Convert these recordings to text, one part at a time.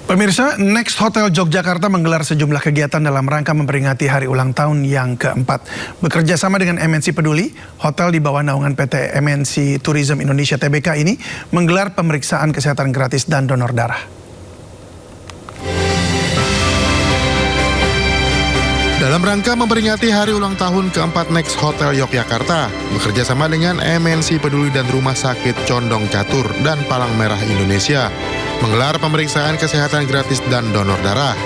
Pemirsa, Next Hotel Yogyakarta menggelar sejumlah kegiatan dalam rangka memperingati hari ulang tahun yang keempat. Bekerja sama dengan MNC Peduli, hotel di bawah naungan PT MNC Tourism Indonesia Tbk ini menggelar pemeriksaan kesehatan gratis dan donor darah. Dalam rangka memperingati hari ulang tahun keempat Next Hotel Yogyakarta, bekerja sama dengan MNC Peduli dan Rumah Sakit Condong Catur dan Palang Merah Indonesia, menggelar pemeriksaan kesehatan gratis dan donor darah.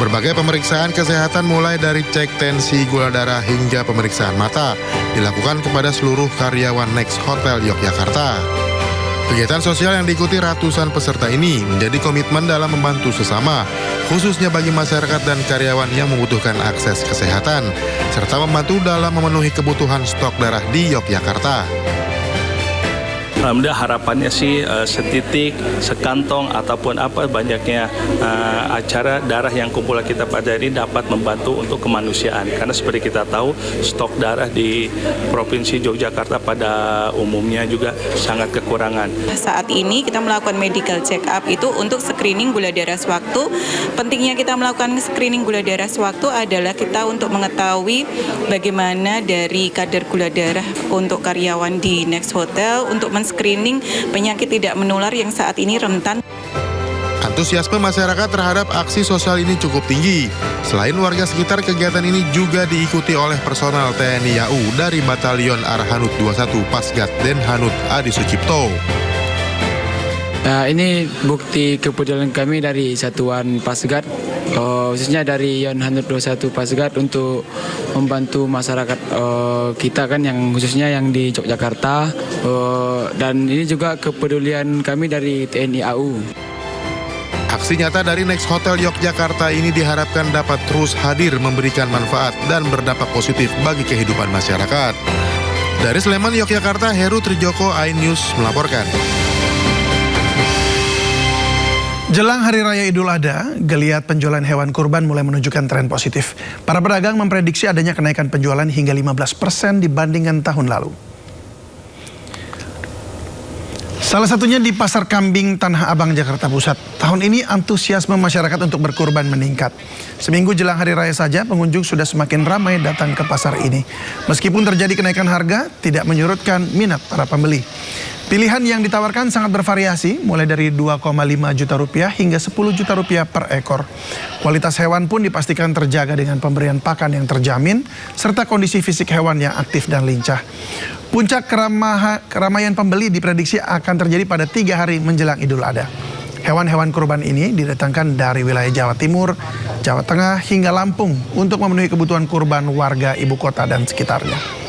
Berbagai pemeriksaan kesehatan mulai dari cek tensi, gula darah hingga pemeriksaan mata dilakukan kepada seluruh karyawan Next Hotel Yogyakarta. Kegiatan sosial yang diikuti ratusan peserta ini menjadi komitmen dalam membantu sesama, khususnya bagi masyarakat dan karyawan yang membutuhkan akses kesehatan, serta membantu dalam memenuhi kebutuhan stok darah di Yogyakarta. Alhamdulillah harapannya sih setitik, sekantong ataupun apa banyaknya acara darah yang kumpulan kita pada ini dapat membantu untuk kemanusiaan. Karena seperti kita tahu stok darah di Provinsi Yogyakarta pada umumnya juga sangat kekurangan. Saat ini kita melakukan medical check up itu untuk screening gula darah sewaktu. Pentingnya kita melakukan screening gula darah sewaktu adalah kita untuk mengetahui bagaimana dari kadar gula darah untuk karyawan di Next Hotel untuk screening penyakit tidak menular yang saat ini rentan. Antusiasme masyarakat terhadap aksi sosial ini cukup tinggi. Selain warga sekitar, kegiatan ini juga diikuti oleh personal TNI AU dari Batalion Arhanud 21 Pasgat Denhanud Adi Sucipto. Ini bukti kepedulian kami dari Satuan Pasgat, khususnya dari Arhanud 21 Pasgat untuk membantu masyarakat kita kan yang khususnya yang di Yogyakarta, dan ini juga kepedulian kami dari TNI AU. Aksi nyata dari Next Hotel Yogyakarta ini diharapkan dapat terus hadir memberikan manfaat dan berdampak positif bagi kehidupan masyarakat. Dari Sleman, Yogyakarta, Heru Trijoko, iNews melaporkan. Jelang Hari Raya Idul Adha, geliat penjualan hewan kurban mulai menunjukkan tren positif. Para pedagang memprediksi adanya kenaikan penjualan hingga 15% dibandingkan tahun lalu. Salah satunya di Pasar Kambing Tanah Abang, Jakarta Pusat. Tahun ini antusiasme masyarakat untuk berkurban meningkat. Seminggu jelang Hari Raya saja, pengunjung sudah semakin ramai datang ke pasar ini. Meskipun terjadi kenaikan harga, tidak menyurutkan minat para pembeli. Pilihan yang ditawarkan sangat bervariasi, mulai dari 2,5 juta rupiah hingga 10 juta rupiah per ekor. Kualitas hewan pun dipastikan terjaga dengan pemberian pakan yang terjamin, serta kondisi fisik hewan yang aktif dan lincah. Puncak keramaian pembeli diprediksi akan terjadi pada 3 hari menjelang Idul Adha. Hewan-hewan kurban ini didatangkan dari wilayah Jawa Timur, Jawa Tengah, hingga Lampung untuk memenuhi kebutuhan kurban warga ibu kota dan sekitarnya.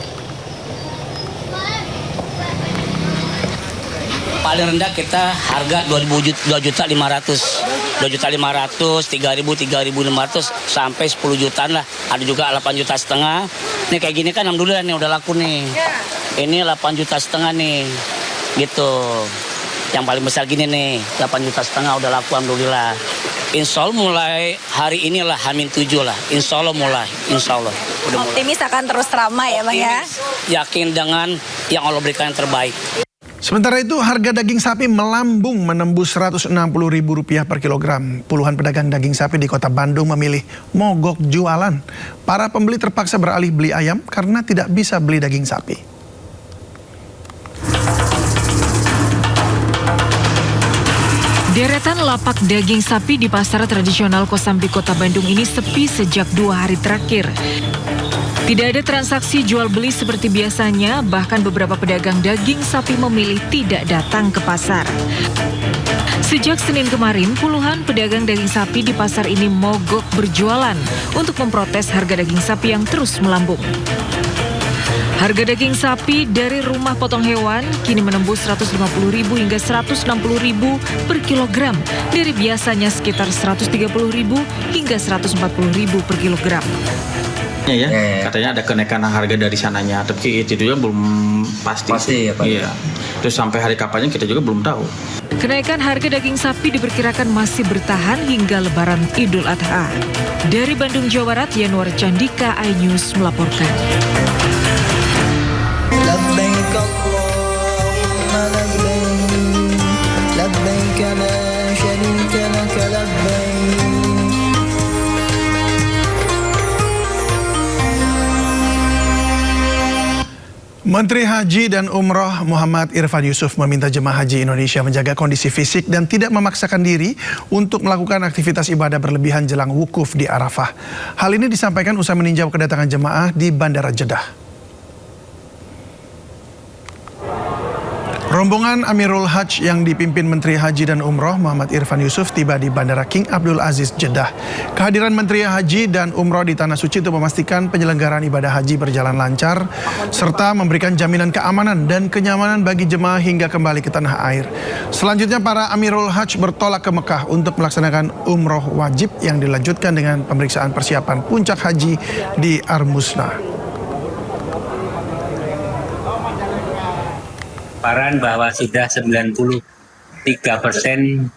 Paling rendah kita harga 2.500, 3.000, 3.500 sampai 10 jutaan lah. Ada juga 8 juta setengah. Nih kayak gini kan alhamdulillah nih udah laku nih. Ini 8 juta setengah nih, gitu. Yang paling besar gini nih, 8 juta setengah udah laku alhamdulillah. Insya Allah mulai hari inilah H-7 lah, insya Allah mulai, insya Allah. Optimis akan terus ramai ya Bang ya? Yakin dengan yang Allah berikan yang terbaik. Sementara itu, harga daging sapi melambung menembus Rp160.000 per kilogram. Puluhan pedagang daging sapi di kota Bandung memilih mogok jualan. Para pembeli terpaksa beralih beli ayam karena tidak bisa beli daging sapi. Deretan lapak daging sapi di pasar tradisional Kosambi Kota Bandung ini sepi sejak 2 hari terakhir. Tidak ada transaksi jual beli seperti biasanya, bahkan beberapa pedagang daging sapi memilih tidak datang ke pasar. Sejak Senin kemarin, puluhan pedagang daging sapi di pasar ini mogok berjualan untuk memprotes harga daging sapi yang terus melambung. Harga daging sapi dari rumah potong hewan kini menembus Rp150.000 hingga Rp160.000 per kilogram, dari biasanya sekitar Rp130.000 hingga Rp140.000 per kilogram. Ya, katanya ada kenaikan harga dari sananya, tapi itu juga belum pasti. Ya Pak. Iya. Terus sampai hari kapannya kita juga belum tahu. Kenaikan harga daging sapi diperkirakan masih bertahan hingga Lebaran Idul Adha. Dari Bandung, Jawa Barat, Yanuar Candika, iNews melaporkan. لبيك لا شريك لك Menteri Haji dan Umroh Muhammad Irfan Yusuf meminta jemaah haji Indonesia menjaga kondisi fisik dan tidak memaksakan diri untuk melakukan aktivitas ibadah berlebihan jelang wukuf di Arafah. Hal ini disampaikan usai meninjau kedatangan jemaah di Bandara Jeddah. Rombongan Amirul Hajj yang dipimpin Menteri Haji dan Umroh Muhammad Irfan Yusuf tiba di Bandara King Abdul Aziz Jeddah. Kehadiran Menteri Haji dan Umroh di Tanah Suci untuk memastikan penyelenggaraan ibadah haji berjalan lancar serta memberikan jaminan keamanan dan kenyamanan bagi jemaah hingga kembali ke tanah air. Selanjutnya para Amirul Hajj bertolak ke Mekah untuk melaksanakan umroh wajib yang dilanjutkan dengan pemeriksaan persiapan puncak haji di Armusna. Paparan bahwa sudah 93%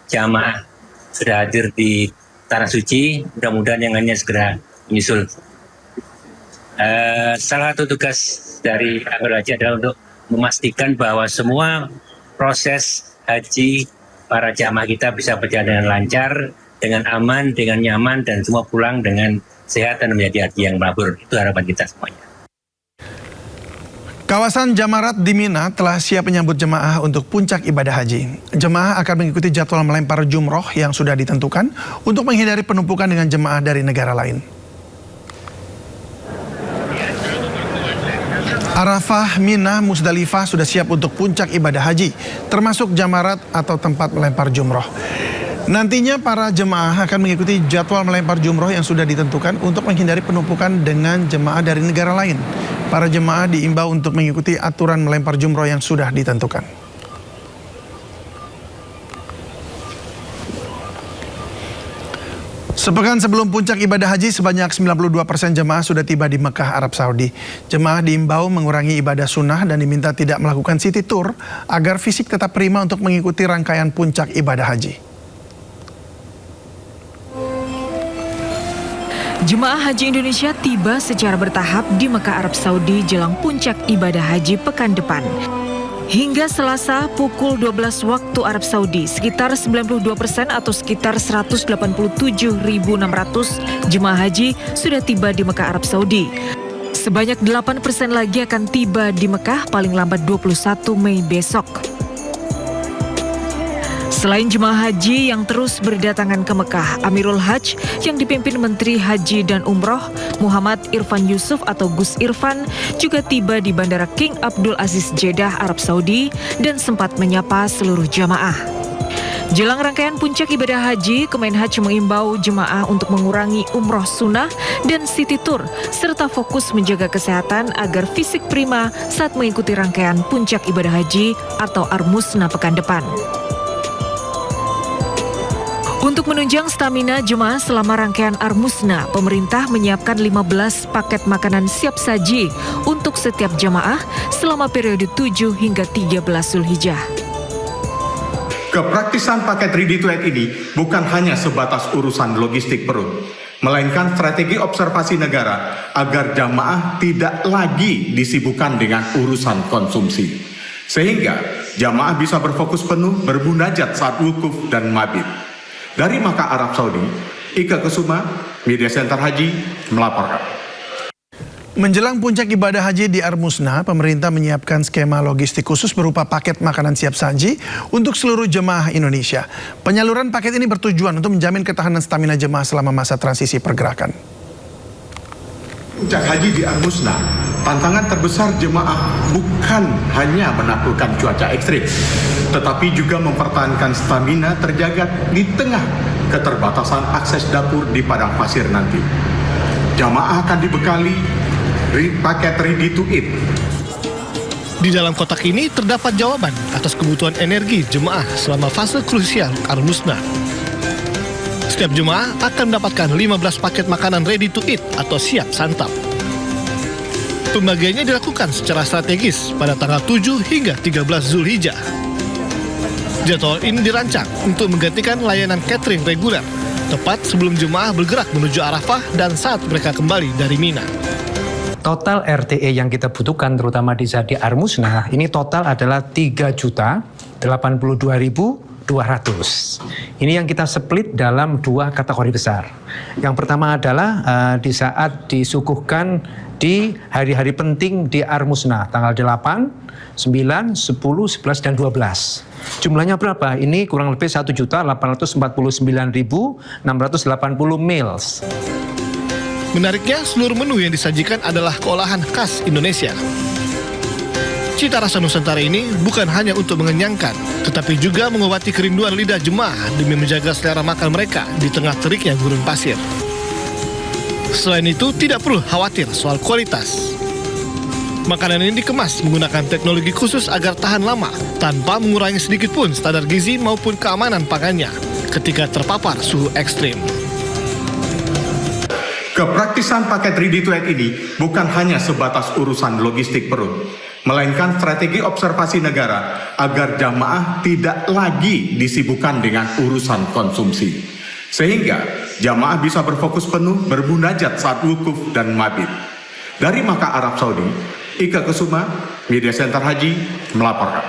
jamaah sudah hadir di Tanah Suci, mudah-mudahan yang lainnya segera menyusul. Salah satu tugas dari Amirul Haji adalah untuk memastikan bahwa semua proses haji para jamaah kita bisa berjalan dengan lancar, dengan aman, dengan nyaman, dan semua pulang dengan sehat dan menjadi haji yang mabrur. Itu harapan kita semuanya. Kawasan Jamarat di Mina telah siap menyambut jemaah untuk puncak ibadah haji. Jemaah akan mengikuti jadwal melempar jumroh yang sudah ditentukan untuk menghindari penumpukan dengan jemaah dari negara lain. Arafah, Mina, Musdalifah sudah siap untuk puncak ibadah haji, termasuk Jamarat atau tempat melempar jumroh. Nantinya para jemaah akan mengikuti jadwal melempar jumroh yang sudah ditentukan untuk menghindari penumpukan dengan jemaah dari negara lain. Para jemaah diimbau untuk mengikuti aturan melempar jumroh yang sudah ditentukan. Sepekan sebelum puncak ibadah haji, sebanyak 92% jemaah sudah tiba di Mekah, Arab Saudi. Jemaah diimbau mengurangi ibadah sunnah dan diminta tidak melakukan city tour agar fisik tetap prima untuk mengikuti rangkaian puncak ibadah haji. Jemaah Haji Indonesia tiba secara bertahap di Mekah, Arab Saudi jelang puncak ibadah haji pekan depan. Hingga Selasa pukul 12 waktu Arab Saudi, sekitar 92% atau sekitar 187.600 jemaah haji sudah tiba di Mekah, Arab Saudi. Sebanyak 8% lagi akan tiba di Mekah paling lambat 21 Mei besok. Selain jemaah haji yang terus berdatangan ke Mekah, Amirul Hajj yang dipimpin Menteri Haji dan Umroh Muhammad Irfan Yusuf atau Gus Irfan juga tiba di Bandara King Abdul Aziz Jeddah, Arab Saudi dan sempat menyapa seluruh jamaah. Jelang rangkaian puncak ibadah haji, Kemenhaj mengimbau jemaah untuk mengurangi umroh sunnah dan city tour serta fokus menjaga kesehatan agar fisik prima saat mengikuti rangkaian puncak ibadah haji atau Armusna pekan depan. Untuk menunjang stamina jemaah selama rangkaian Armusna, pemerintah menyiapkan 15 paket makanan siap saji untuk setiap jemaah selama periode 7 hingga 13 Zulhijjah. Kepraktisan paket Ready to Eat ini bukan hanya sebatas urusan logistik perut, melainkan strategi observasi negara agar jamaah tidak lagi disibukkan dengan urusan konsumsi. Sehingga jamaah bisa berfokus penuh bermunajat saat wukuf dan mabit. Dari Makkah, Arab Saudi, Ika Kesuma, Media Center Haji, melaporkan. Menjelang puncak ibadah haji di Armusna, pemerintah menyiapkan skema logistik khusus berupa paket makanan siap saji untuk seluruh jemaah Indonesia. Penyaluran paket ini bertujuan untuk menjamin ketahanan stamina jemaah selama masa transisi pergerakan. Puncak haji di Armusna, tantangan terbesar jemaah bukan hanya menaklukkan cuaca ekstrim, tetapi juga mempertahankan stamina terjaga di tengah keterbatasan akses dapur di padang pasir nanti. Jamaah akan dibekali paket Ready to Eat. Di dalam kotak ini terdapat jawaban atas kebutuhan energi jemaah selama fase krusial Armusna. Setiap jemaah akan mendapatkan 15 paket makanan Ready to Eat atau siap santap. Pembagiannya dilakukan secara strategis pada tanggal 7 hingga 13 Zulhijjah. Jadwal ini dirancang untuk menggantikan layanan catering reguler, tepat sebelum jemaah bergerak menuju Arafah dan saat mereka kembali dari Mina. Total RTE yang kita butuhkan terutama di Armusna ini total adalah 3.082.600 200. Ini yang kita split dalam 2 kategori besar. Yang pertama adalah di saat disuguhkan di hari-hari penting di Armusna, tanggal 8, 9, 10, 11, dan 12. Jumlahnya berapa? Ini kurang lebih 1.849.680 meals. Menariknya, seluruh menu yang disajikan adalah keolahan khas Indonesia. Cita rasa Nusantara ini bukan hanya untuk mengenyangkan, tetapi juga mengobati kerinduan lidah jemaah demi menjaga selera makan mereka di tengah teriknya gurun pasir. Selain itu, tidak perlu khawatir soal kualitas. Makanan ini dikemas menggunakan teknologi khusus agar tahan lama, tanpa mengurangi sedikit pun standar gizi maupun keamanan pangannya ketika terpapar suhu ekstrim. Kepraktisan paket ready to eat ini bukan hanya sebatas urusan logistik perut, melainkan strategi observasi negara agar jamaah tidak lagi disibukkan dengan urusan konsumsi. Sehingga jamaah bisa berfokus penuh bermunajat saat wukuf dan mabit. Dari Makkah, Arab Saudi, Ika Kusuma, Media Center Haji, melaporkan.